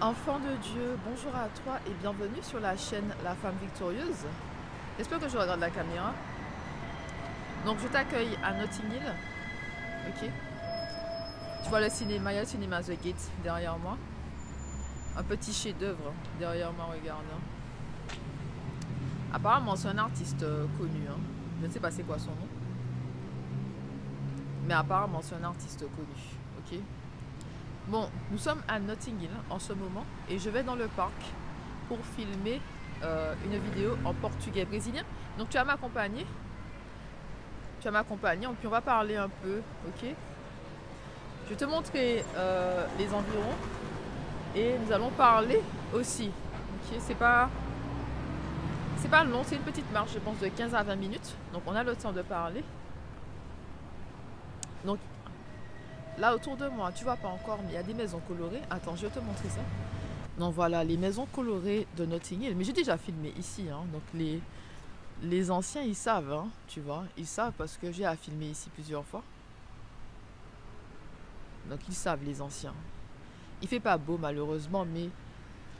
Enfant de Dieu, bonjour à toi et bienvenue sur la chaîne La Femme Victorieuse. J'espère que je regarde la caméra. Donc je t'accueille à Notting Hill. Ok. Tu vois le cinéma, il y a le cinéma The Gate derrière moi. Un petit chef-d'œuvre derrière moi, regarde. Apparemment c'est un artiste connu. Je ne sais pas c'est quoi son nom. Mais apparemment c'est un artiste connu. Ok. Bon, nous sommes à Notting Hill en ce moment et je vais dans le parc pour filmer une vidéo en portugais brésilien. Donc tu vas m'accompagner. Tu vas m'accompagner, puis on va parler un peu, ok? Je vais te montrer les environs et nous allons parler aussi. Ok, c'est pas long, c'est une petite marche, je pense, de 15 à 20 minutes. Donc on a le temps de parler. Donc là autour de moi, tu vois pas encore, mais il y a des maisons colorées. Attends, je vais te montrer ça. Donc voilà, les maisons colorées de Notting Hill. Mais j'ai déjà filmé ici, hein. Donc les anciens, ils savent, hein, tu vois. Ils savent parce que j'ai à filmer ici plusieurs fois. Donc ils savent, les anciens. Il fait pas beau malheureusement, mais tu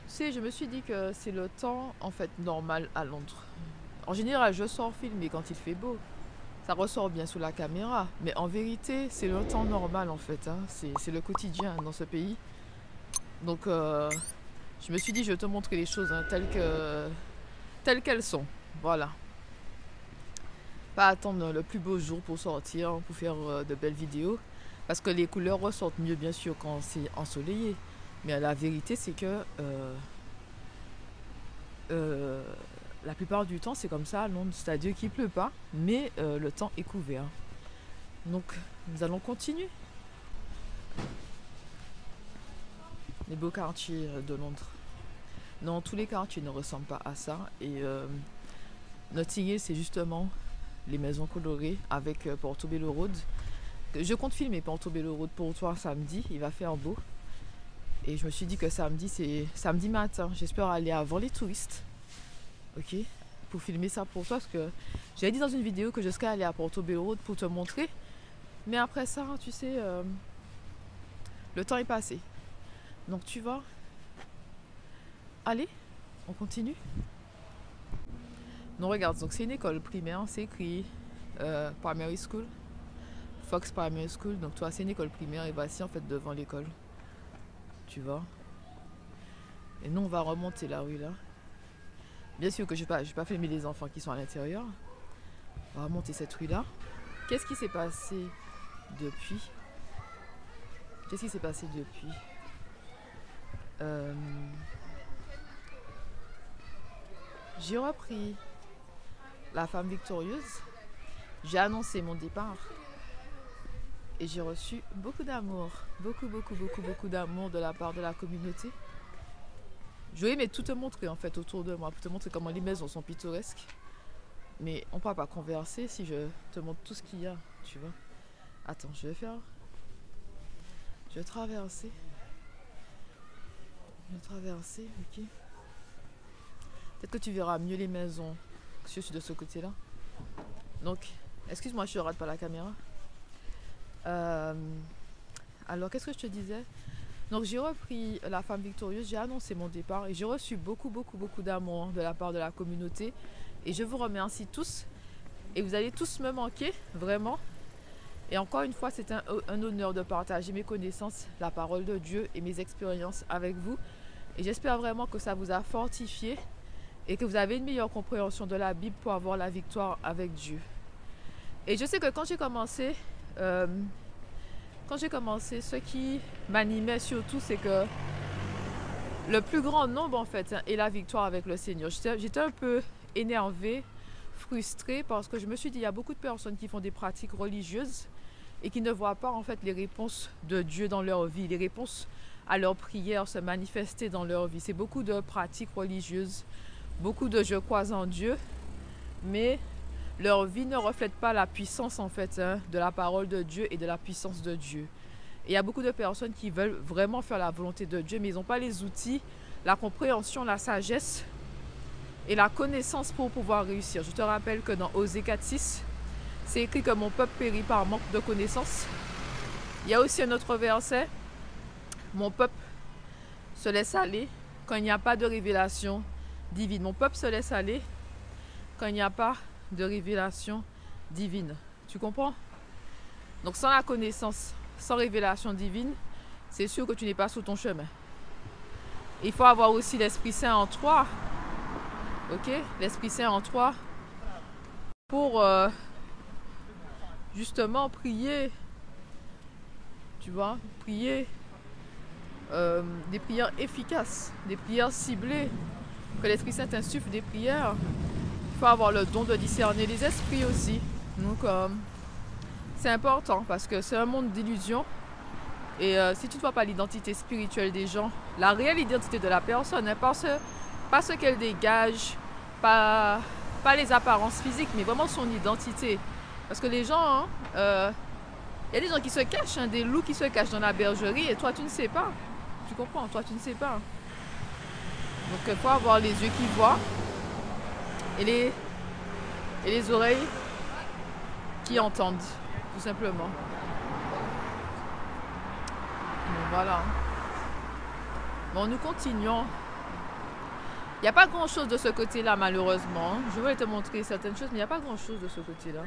sais, je me suis dit que c'est le temps en fait normal à Londres. En général, je sors filmer quand il fait beau. Ça ressort bien sous la caméra. Mais en vérité, c'est le temps normal en fait, hein. C'est le quotidien dans ce pays. Donc je me suis dit, je vais te montrer les choses, hein, telles qu'elles sont. Voilà. Pas attendre le plus beau jour pour sortir, pour faire de belles vidéos. Parce que les couleurs ressortent mieux, bien sûr, quand c'est ensoleillé. Mais la vérité, c'est que la plupart du temps, c'est comme ça à Londres. C'est-à-dire qu'il ne pleut pas, mais le temps est couvert. Donc, nous allons continuer. Les beaux quartiers de Londres. Non, tous les quartiers ne ressemblent pas à ça. Et Notting Hill, c'est justement les maisons colorées avec Portobello Road. Je compte filmer Portobello Road pour toi samedi, il va faire beau. Et je me suis dit que samedi, c'est samedi matin. J'espère aller avant les touristes. Ok, pour filmer ça pour toi. Parce que j'avais dit dans une vidéo que je serais allée à Portobello Road pour te montrer. Mais après ça, tu sais, le temps est passé. Donc tu vois. Allez, on continue. Non, regarde, donc c'est une école primaire, c'est écrit Primary School. Fox Primary School, donc toi c'est une école primaire et voici en fait devant l'école. Tu vois. Et nous on va remonter la rue là. Bien sûr que je vais pas filmer les enfants qui sont à l'intérieur. On va remonter cette rue là. Qu'est-ce qui s'est passé depuis? Qu'est-ce qui s'est passé depuis J'ai repris La Femme Victorieuse. J'ai annoncé mon départ. Et j'ai reçu beaucoup d'amour. Beaucoup d'amour de la part de la communauté. Je vais aimer tout te montrer en fait autour de moi. Pour te montrer comment les maisons sont pittoresques. Mais on ne pourra pas converser si je te montre tout ce qu'il y a. Tu vois. Attends, je vais traverser. Ok. Peut-être que tu verras mieux les maisons. Si je suis de ce côté-là. Donc, excuse-moi, je ne rate pas la caméra. Alors, qu'est-ce que je te disais? Donc, j'ai repris La Femme Victorieuse, j'ai annoncé mon départ et j'ai reçu beaucoup d'amour de la part de la communauté. Et je vous remercie tous. Et vous allez tous me manquer, vraiment. Et encore une fois, c'est un honneur de partager mes connaissances, la parole de Dieu et mes expériences avec vous. Et j'espère vraiment que ça vous a fortifié et que vous avez une meilleure compréhension de la Bible pour avoir la victoire avec Dieu. Et je sais que quand j'ai commencé, ce qui m'animait surtout, c'est que le plus grand nombre, en fait, est la victoire avec le Seigneur. J'étais un peu énervée, frustrée, parce que je me suis dit, il y a beaucoup de personnes qui font des pratiques religieuses et qui ne voient pas, en fait, les réponses de Dieu dans leur vie, les réponses à leurs prières se manifester dans leur vie. C'est beaucoup de pratiques religieuses, beaucoup de « je crois en Dieu », mais leur vie ne reflète pas la puissance en fait de la parole de Dieu et de la puissance de Dieu. Et il y a beaucoup de personnes qui veulent vraiment faire la volonté de Dieu, mais ils n'ont pas les outils, la compréhension, la sagesse et la connaissance pour pouvoir réussir. Je te rappelle que dans Osée 4:6, c'est écrit que mon peuple périt par manque de connaissance. Il y a aussi un autre verset, mon peuple se laisse aller quand il n'y a pas de révélation divine. Mon peuple se laisse aller quand il n'y a pas de révélation divine. Tu comprends? Donc sans la connaissance, sans révélation divine, c'est sûr que tu n'es pas sur ton chemin. Il faut avoir aussi l'Esprit Saint en toi. Ok? L'Esprit Saint en toi pour justement prier. Tu vois? Prier des prières efficaces, des prières ciblées. Que l'Esprit Saint insuffle des prières. Il faut avoir le don de discerner les esprits aussi. Donc c'est important parce que c'est un monde d'illusions. Et si tu ne vois pas l'identité spirituelle des gens, la réelle identité de la personne, hein, pas ce qu'elle dégage, pas les apparences physiques, mais vraiment son identité. Parce que les gens, il y a des gens qui se cachent, hein, des loups qui se cachent dans la bergerie et toi tu ne sais pas. Tu comprends? Toi tu ne sais pas. Donc il faut avoir les yeux qui voient et les oreilles qui entendent, tout simplement. Donc voilà. Bon, nous continuons. Il n'y a pas grand chose de ce côté-là, malheureusement. Je voulais te montrer certaines choses, mais il n'y a pas grand chose de ce côté-là.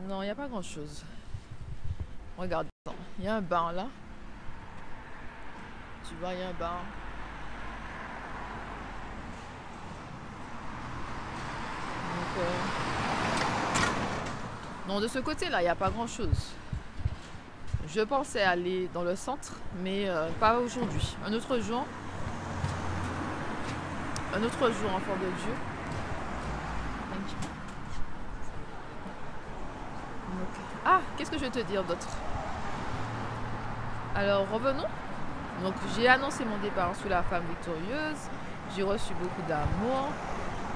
Non, il n'y a pas grand chose. Regarde, il y a un bar là. Tu vois, il y a un bar. Donc, non, de ce côté-là, il n'y a pas grand chose. Je pensais aller dans le centre, mais pas aujourd'hui. Un autre jour, enfant de Dieu. Donc, ah, qu'est-ce que je vais te dire d'autre? Alors, revenons. Donc, j'ai annoncé mon départ sous la femme victorieuse. J'ai reçu beaucoup d'amour.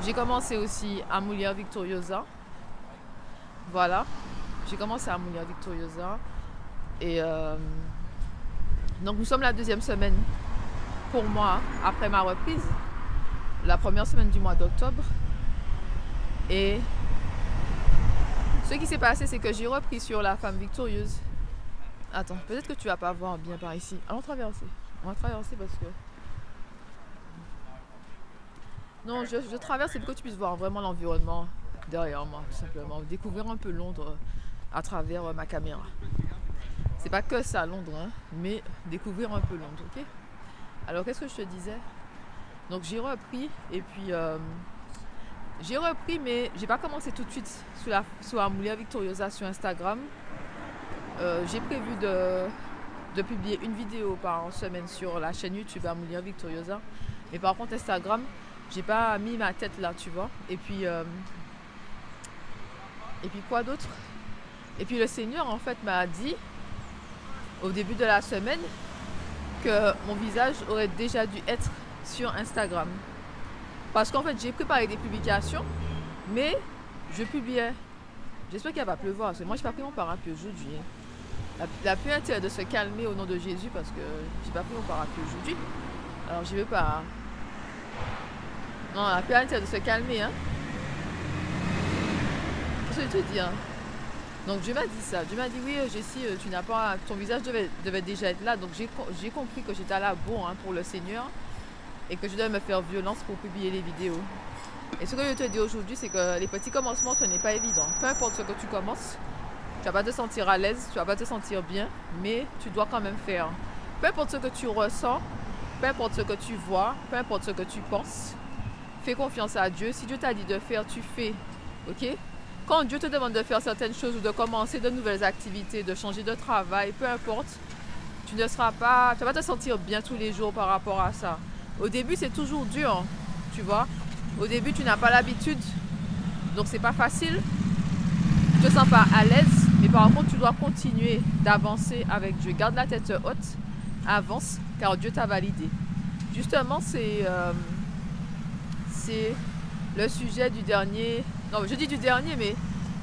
J'ai commencé aussi à Mulia Victoriosa. Voilà. J'ai commencé à Mulia Victoriosa. Et donc nous sommes la deuxième semaine pour moi après ma reprise, la première semaine du mois d'octobre. Et ce qui s'est passé, c'est que j'ai repris sur la femme victorieuse. Attends, peut-être que tu vas pas voir bien par ici. Allons traverser. On va traverser parce que... Non, je traverse pour que tu puisses voir vraiment l'environnement derrière moi, tout simplement. Découvrir un peu Londres à travers ma caméra. C'est pas que ça Londres, hein, mais découvrir un peu Londres, ok? Alors qu'est-ce que je te disais? Donc j'ai repris et puis j'ai repris, mais j'ai pas commencé tout de suite sous Amulia Victoriosa sur Instagram. J'ai prévu de publier une vidéo par semaine sur la chaîne YouTube Amulia Victoriosa, mais par contre Instagram, j'ai pas mis ma tête là, tu vois. Et puis quoi d'autre? Et puis le Seigneur en fait m'a dit au début de la semaine que mon visage aurait déjà dû être sur Instagram. Parce qu'en fait, j'ai préparé des publications, mais je publiais. J'espère qu'il va pleuvoir, parce que moi, je n'ai pas pris mon parapluie aujourd'hui. La pluie a intérêt de se calmer au nom de Jésus, parce que je n'ai pas pris mon parapluie aujourd'hui. Alors, je ne veux pas... Non, la pluie a intérêt de se calmer. Hein. Qu'est-ce que je te dis hein? Donc Dieu m'a dit ça. Dieu m'a dit oui, Jessie, tu n'as pas, ton visage devait déjà être là. Donc j'ai compris que j'étais là bon hein, pour le Seigneur et que je devais me faire violence pour publier les vidéos. Et ce que je te dis aujourd'hui, c'est que les petits commencements, ce n'est pas évident. Peu importe ce que tu commences, tu vas pas te sentir à l'aise, tu vas pas te sentir bien, mais tu dois quand même faire. Peu importe ce que tu ressens, peu importe ce que tu vois, peu importe ce que tu penses, fais confiance à Dieu. Si Dieu t'a dit de faire, tu fais. Ok? Quand Dieu te demande de faire certaines choses ou de commencer de nouvelles activités, de changer de travail, peu importe, tu ne vas pas te sentir bien tous les jours par rapport à ça. Au début, c'est toujours dur, tu vois. Au début, tu n'as pas l'habitude, donc c'est pas facile. Tu ne te sens pas à l'aise, mais par contre, tu dois continuer d'avancer avec Dieu. Garde la tête haute, avance, car Dieu t'a validé. Justement, c'est le sujet du dernier... Non, je dis du dernier, mais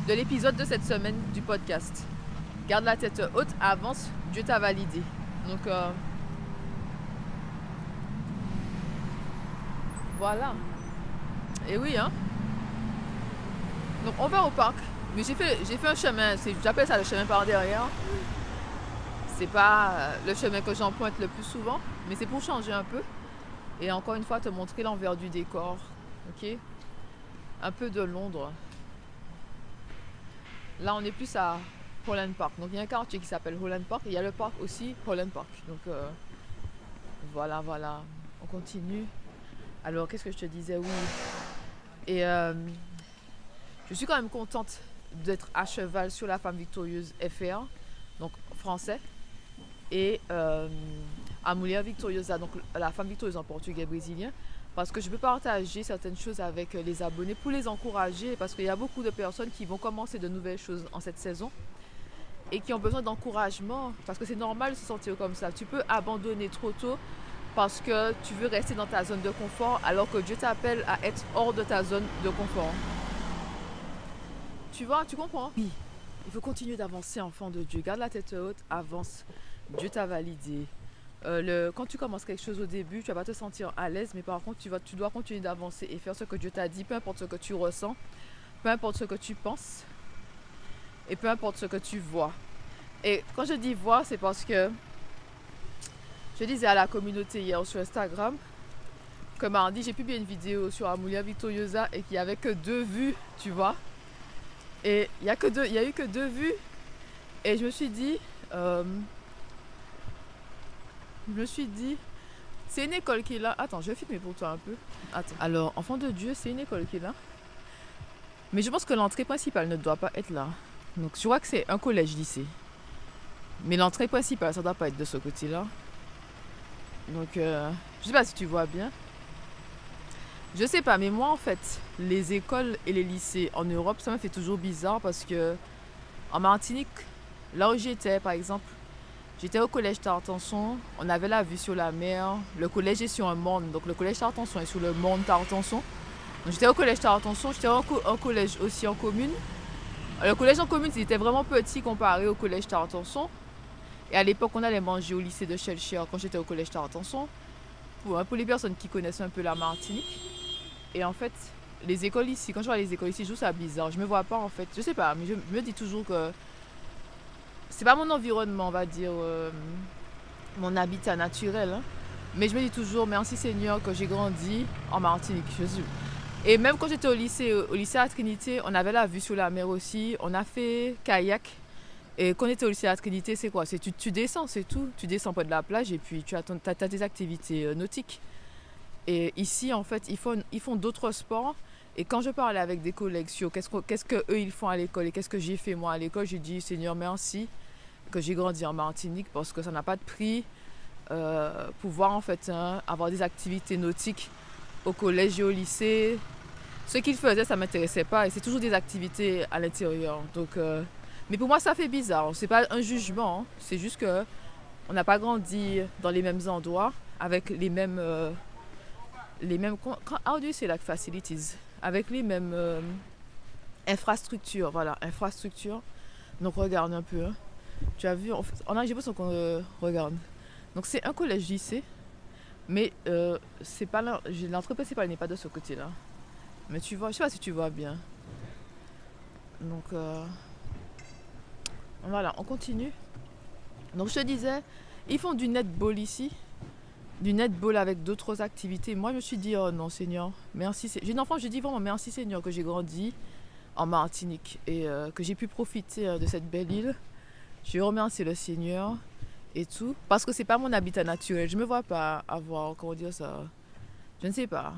de l'épisode de cette semaine du podcast. Garde la tête haute, avance, Dieu t'a validé. Donc, voilà. Et oui, hein. Donc, on va au parc. Mais j'ai fait un chemin, j'appelle ça le chemin par derrière. C'est pas le chemin que j'emprunte le plus souvent, mais c'est pour changer un peu. Et encore une fois, te montrer l'envers du décor. Ok? Un peu de Londres. Là, on est plus à Holland Park. Donc, il y a un quartier qui s'appelle Holland Park. Et il y a le parc aussi, Holland Park. Donc, voilà, voilà. On continue. Alors, qu'est-ce que je te disais? Oui. Et je suis quand même contente d'être à cheval sur la femme victorieuse FR. Donc, français. Et a Mulher Victoriosa, donc la femme victorieuse en portugais brésilien. Parce que je peux partager certaines choses avec les abonnés pour les encourager. Parce qu'il y a beaucoup de personnes qui vont commencer de nouvelles choses en cette saison. Et qui ont besoin d'encouragement. Parce que c'est normal de se sentir comme ça. Tu peux abandonner trop tôt parce que tu veux rester dans ta zone de confort alors que Dieu t'appelle à être hors de ta zone de confort. Tu vois, tu comprends? Oui. Il faut continuer d'avancer, enfant de Dieu. Garde la tête haute, avance. Dieu t'a validé. Quand tu commences quelque chose au début, tu vas pas te sentir à l'aise, mais par contre, tu dois continuer d'avancer et faire ce que Dieu t'a dit, peu importe ce que tu ressens, peu importe ce que tu penses et peu importe ce que tu vois. Et quand je dis voir, c'est parce que je disais à la communauté hier sur Instagram que mardi, j'ai publié une vidéo sur A Mulher Victoriosa et qu'il n'y avait que 2 vues, tu vois. Et il y a eu que 2 vues. Et je me suis dit, c'est une école qui est là. Attends, je vais filmer pour toi un peu. Attends. Alors, enfant de Dieu, c'est une école qui est là. Mais je pense que l'entrée principale ne doit pas être là. Donc, je crois que c'est un collège-lycée. Mais l'entrée principale, ça ne doit pas être de ce côté-là. Donc, je sais pas si tu vois bien. Je sais pas, mais moi, en fait, les écoles et les lycées en Europe, ça me fait toujours bizarre parce que en Martinique, là où j'étais, par exemple, j'étais au collège Tartanson, on avait la vue sur la mer. Le collège est sur un morne, donc le collège Tartanson est sur le morne Tartanson. Donc j'étais au collège Tartanson, j'étais au collège aussi en commune. Le collège en commune, c'était vraiment petit comparé au collège Tartanson. Et à l'époque, on allait manger au lycée de Shelcher quand j'étais au collège Tartanson. Pour les personnes qui connaissent un peu la Martinique. Et en fait, les écoles ici, quand je vois les écoles ici, je trouve ça bizarre. Je me vois pas en fait, je sais pas, mais je me dis toujours que c'est pas mon environnement, on va dire, mon habitat naturel. Hein. Mais je me dis toujours, merci Seigneur que j'ai grandi en Martinique. Et même quand j'étais au lycée à Trinité, on avait la vue sur la mer aussi. On a fait kayak. Et quand on était au lycée à Trinité, c'est quoi? Tu descends, c'est tout. Tu descends près de la plage et puis tu as tes activités nautiques. Et ici, en fait, ils font d'autres sports. Et quand je parlais avec des collègues sur qu'est-ce qu'eux ils font à l'école et qu'est-ce que j'ai fait moi à l'école, j'ai dit Seigneur merci que j'ai grandi en Martinique parce que ça n'a pas de prix. Pouvoir en fait avoir des activités nautiques au collège et au lycée. Ce qu'ils faisaient, ça ne m'intéressait pas et c'est toujours des activités à l'intérieur. Donc, mais pour moi, ça fait bizarre. C'est pas un jugement, hein. C'est juste que on n'a pas grandi dans les mêmes endroits avec les mêmes how do you say like facilities, avec les mêmes infrastructures, voilà, infrastructures. Donc regarde un peu, hein. Tu as vu, j'ai l'impression qu'on regarde. Donc c'est un collège lycée, mais c'est pas l'entrée principale n'est pas de ce côté-là. Mais tu vois, je sais pas si tu vois bien. Donc voilà, on continue. Donc je te disais, ils font du netball ici. Du netball avec d'autres activités. Moi, je me suis dit, oh non, Seigneur, merci. J'ai une enfant, je dis vraiment merci, Seigneur, que j'ai grandi en Martinique et que j'ai pu profiter de cette belle île. Je remercie le Seigneur et tout. Parce que c'est pas mon habitat naturel. Je me vois pas avoir, comment dire ça, je ne sais pas.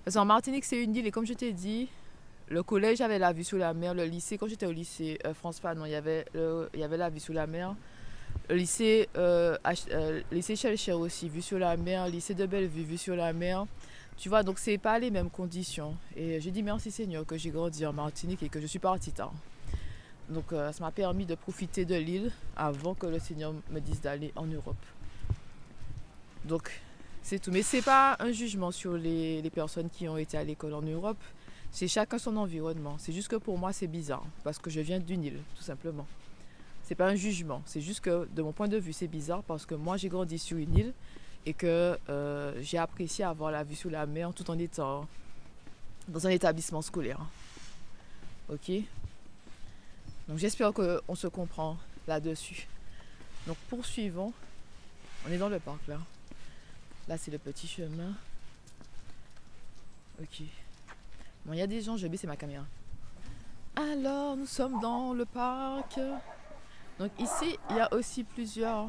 Parce qu'en Martinique, c'est une île et comme je t'ai dit, le collège avait la vue sur la mer. Le lycée, quand j'étais au lycée France Fanon, il y avait la vue sur la mer. Le lycée Shelcher aussi, vue sur la mer. Lycée de Bellevue, vue sur la mer. Tu vois, donc c'est pas les mêmes conditions. Et j'ai dit merci Seigneur que j'ai grandi en Martinique et que je suis partie tard. Donc ça m'a permis de profiter de l'île avant que le Seigneur me dise d'aller en Europe. Donc c'est tout. Mais c'est pas un jugement sur les personnes qui ont été à l'école en Europe. C'est chacun son environnement. C'est juste que pour moi c'est bizarre. Parce que je viens d'une île, tout simplement. C'est pas un jugement, c'est juste que de mon point de vue c'est bizarre parce que moi j'ai grandi sur une île et que j'ai apprécié avoir la vue sur la mer tout en étant dans un établissement scolaire. Ok? Donc j'espère qu'on se comprend là-dessus. Donc poursuivons. On est dans le parc là. Là c'est le petit chemin. Ok. Bon, il y a des gens, je vais baisser ma caméra. Alors, nous sommes dans le parc. Donc ici, il y a aussi plusieurs,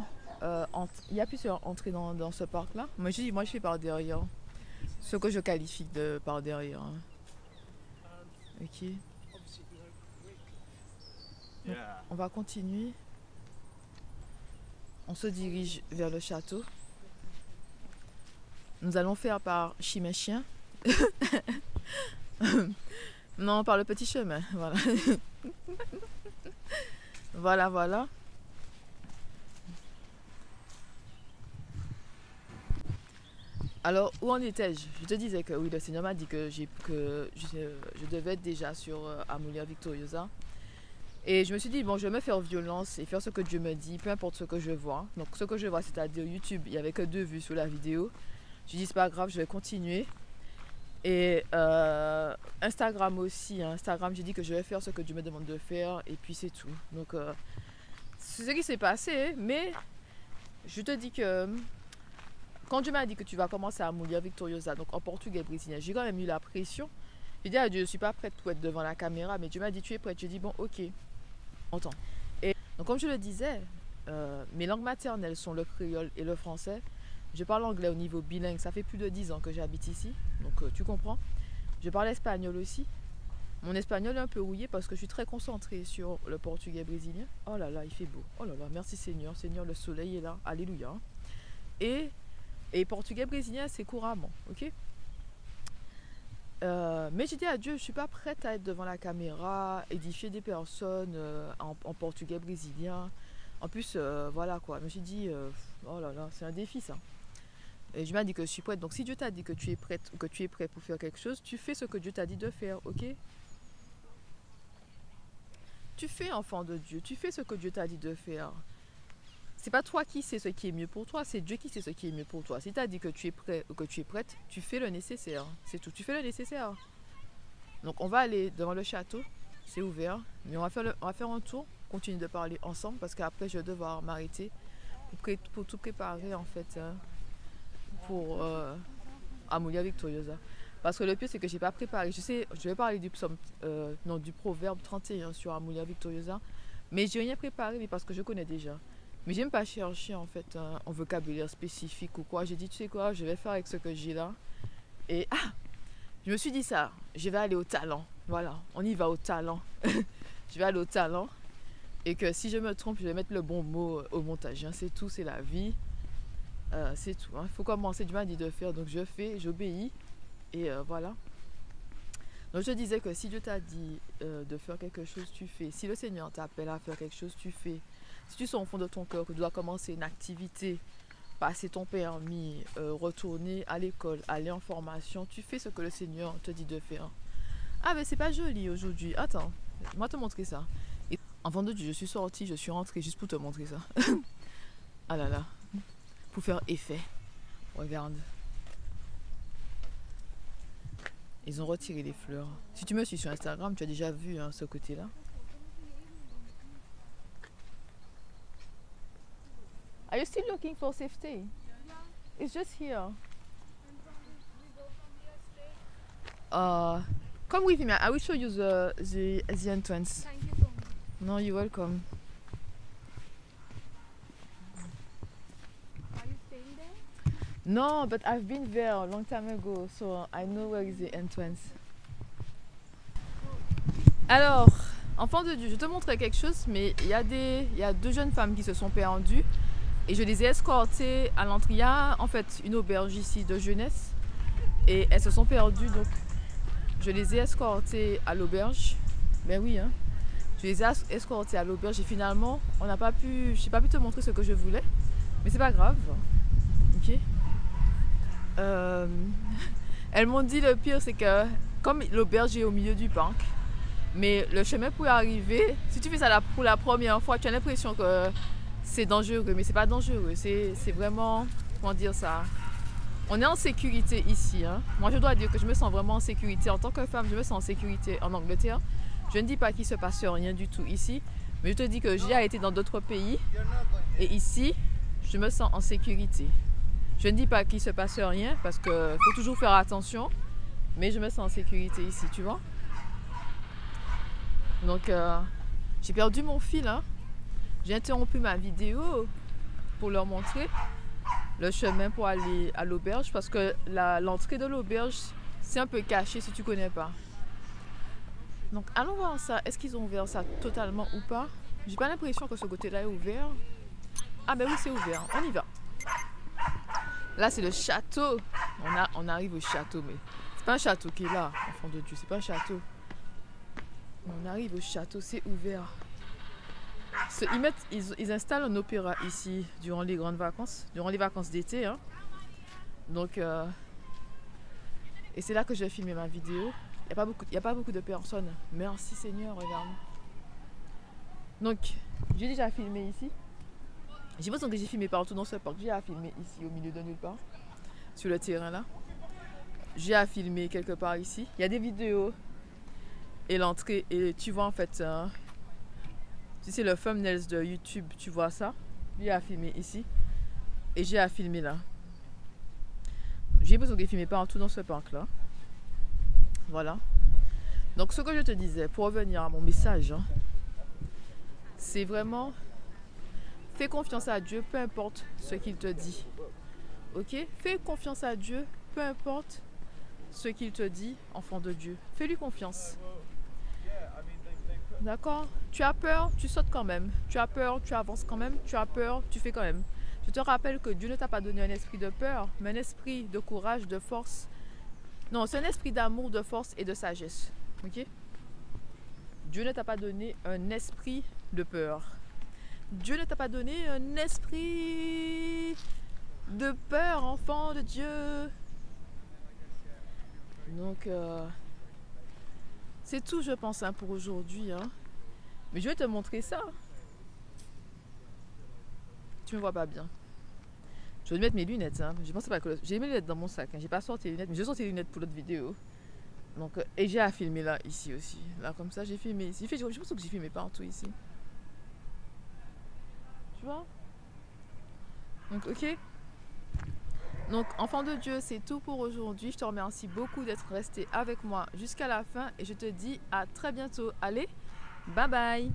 entrées dans ce parc-là. Moi, je fais par derrière. Ce que je qualifie de par derrière. Hein. Ok. Donc, on va continuer. On se dirige vers le château. Nous allons faire par chemin chien. Non, par le petit chemin. Voilà. Voilà. Alors, où en étais-je? Je te disais que oui, le Seigneur m'a dit que je devais être déjà sur Amulia Victoriosa. Et je me suis dit, bon, je vais me faire violence et faire ce que Dieu me dit, peu importe ce que je vois. Donc, ce que je vois, c'est-à-dire YouTube, il n'y avait que 2 vues sur la vidéo. Je dis, c'est pas grave, je vais continuer. Et Instagram aussi. Hein. Instagram, j'ai dit que je vais faire ce que Dieu me demande de faire. Et puis, c'est tout. Donc, c'est ce qui s'est passé. Mais je te dis que quand Dieu m'a dit que tu vas commencer à Amulia Victoriosa, donc en portugais brésilien, j'ai quand même eu la pression. J'ai dit à Dieu, je ne suis pas prête pour être devant la caméra. Mais Dieu m'a dit, tu es prête. J'ai dit, bon, ok. Entends. Et donc, comme je le disais, mes langues maternelles sont le créole et le français. Je parle anglais au niveau bilingue, ça fait plus de 10 ans que j'habite ici, donc tu comprends. Je parle espagnol aussi. Mon espagnol est un peu rouillé parce que je suis très concentrée sur le portugais brésilien. Oh là là, il fait beau. Oh là là, merci Seigneur. Seigneur, le soleil est là. Alléluia. Et portugais brésilien, c'est couramment, ok. Mais j'ai dit à Dieu, je ne suis pas prête à être devant la caméra, édifier des personnes en portugais brésilien. En plus, voilà quoi. Je me suis dit, oh là là, c'est un défi ça. Et je m'ai dit que je suis prête. Donc si Dieu t'a dit que tu es prête ou que tu es prêt pour faire quelque chose, tu fais ce que Dieu t'a dit de faire, ok? Tu fais, enfant de Dieu, tu fais ce que Dieu t'a dit de faire. C'est pas toi qui sais ce qui est mieux pour toi, c'est Dieu qui sait ce qui est mieux pour toi. Si tu as dit que tu es prêt ou que tu es prête, tu fais le nécessaire. C'est tout, tu fais le nécessaire. Donc on va aller devant le château, c'est ouvert, mais on va faire un tour, continuer de parler ensemble parce qu'après je vais devoir m'arrêter pour tout préparer en fait. Pour Amulia Victoriosa. Parce que le pire c'est que j'ai pas préparé. Je vais parler du du proverbe 31 sur Amulia Victoriosa. Mais j'ai rien préparé mais parce que je connais déjà. Mais j'aime pas chercher en fait un vocabulaire spécifique ou quoi. J'ai dit tu sais quoi, je vais faire avec ce que j'ai là. Et je me suis dit ça, je vais aller au talent. Voilà, on y va au talent. Je vais aller au talent. Et que si je me trompe, je vais mettre le bon mot au montage. Hein. C'est tout, c'est la vie. C'est tout, il faut commencer, Dieu m'a dit de faire, donc je fais, j'obéis, et voilà. Donc je disais que si Dieu t'a dit de faire quelque chose, tu fais. Si le Seigneur t'appelle à faire quelque chose, tu fais. Si tu sens au fond de ton cœur que tu dois commencer une activité, passer ton permis, retourner à l'école, aller en formation, tu fais ce que le Seigneur te dit de faire. Ah mais c'est pas joli aujourd'hui, attends, moi te montrer ça. Et avant de Dieu, je suis sortie, je suis rentrée juste pour te montrer ça. Ah là là. Pour faire effet. Regarde. Ils ont retiré les fleurs. Si tu me suis sur Instagram, tu as déjà vu hein, ce côté-là. Are you still looking for safety? It's just here. Come with me. I will show you the entrance. Thank you so much. No, you're welcome. Are you staying there? No, but I've been there a long time ago, so I know where is the entrance. Alors, enfant de Dieu, je te montrer quelque chose, mais il y a 2 jeunes femmes qui se sont perdues et je les ai escortées à l'entrée. Il y a en fait une auberge ici de jeunesse et elles se sont perdues, donc je les ai escortées à l'auberge. Ben oui, hein. Je les ai escortées à l'auberge et finalement, je n'ai pas pu te montrer ce que je voulais, mais c'est pas grave. Ok. Elles m'ont dit le pire, c'est que comme l'auberge est au milieu du parc, mais le chemin pour y arriver, si tu fais ça pour la première fois, tu as l'impression que c'est dangereux, mais c'est pas dangereux. C'est vraiment, comment dire ça, on est en sécurité ici. Hein. Moi, je dois dire que je me sens vraiment en sécurité. En tant que femme, je me sens en sécurité en Angleterre. Je ne dis pas qu'il ne se passe rien du tout ici, mais je te dis que j'ai été dans d'autres pays et ici, je me sens en sécurité. Je ne dis pas qu'il ne se passe rien parce qu'il faut toujours faire attention, mais je me sens en sécurité ici, tu vois. Donc, j'ai perdu mon fil, hein. J'ai interrompu ma vidéo pour leur montrer le chemin pour aller à l'auberge parce que l'entrée de l'auberge, c'est un peu caché si tu connais pas. Donc, allons voir ça. Est-ce qu'ils ont ouvert ça totalement ou pas? J'ai pas l'impression que ce côté-là est ouvert. Ah ben oui, c'est ouvert. On y va. Là, c'est le château. On arrive au château, mais c'est pas un château qui est là, enfant de Dieu. C'est pas un château. On arrive au château, c'est ouvert. Ils installent un opéra ici durant les grandes vacances, durant les vacances d'été. Hein. Donc, et c'est là que je vais filmer ma vidéo. Il n'y a pas beaucoup de personnes. Merci Seigneur, regarde. Donc, j'ai déjà filmé ici. J'ai l'impression que j'ai filmé partout dans ce parc. J'ai à filmer ici au milieu de nulle part. Sur le terrain là. J'ai à filmer quelque part ici. Il y a des vidéos. Et l'entrée. Et tu vois en fait. Si c'est le thumbnail de YouTube, tu vois ça. J'ai à filmer ici. Et j'ai à filmer là. J'ai l'impression que j'ai filmé partout dans ce parc là. Voilà. Donc ce que je te disais, pour revenir à mon message, hein, c'est vraiment fais confiance à Dieu, peu importe ce qu'il te dit. Ok? Fais confiance à Dieu, peu importe ce qu'il te dit, enfant de Dieu. Fais-lui confiance. D'accord? Tu as peur, tu sautes quand même. Tu as peur, tu avances quand même. Tu as peur, tu fais quand même. Je te rappelle que Dieu ne t'a pas donné un esprit de peur, mais un esprit de courage, de force. Non, c'est un esprit d'amour, de force et de sagesse. Ok? Dieu ne t'a pas donné un esprit de peur. Dieu ne t'a pas donné un esprit de peur, enfant de Dieu. Donc, c'est tout, je pense, hein, pour aujourd'hui. Hein. Mais je vais te montrer ça. Tu me vois pas bien. Je vais mettre mes lunettes. Hein. Je pensais pas que j'ai mes lunettes dans mon sac. Hein. J'ai pas sorti les lunettes, mais j'ai sorti les lunettes pour l'autre vidéo. Donc, et j'ai à filmer là, ici aussi. Là, comme ça, j'ai filmé ici. Je pense que j'ai filmé partout ici. Tu vois? Donc, ok. Donc, enfant de Dieu, c'est tout pour aujourd'hui. Je te remercie beaucoup d'être resté avec moi jusqu'à la fin. Et je te dis à très bientôt. Allez, bye bye.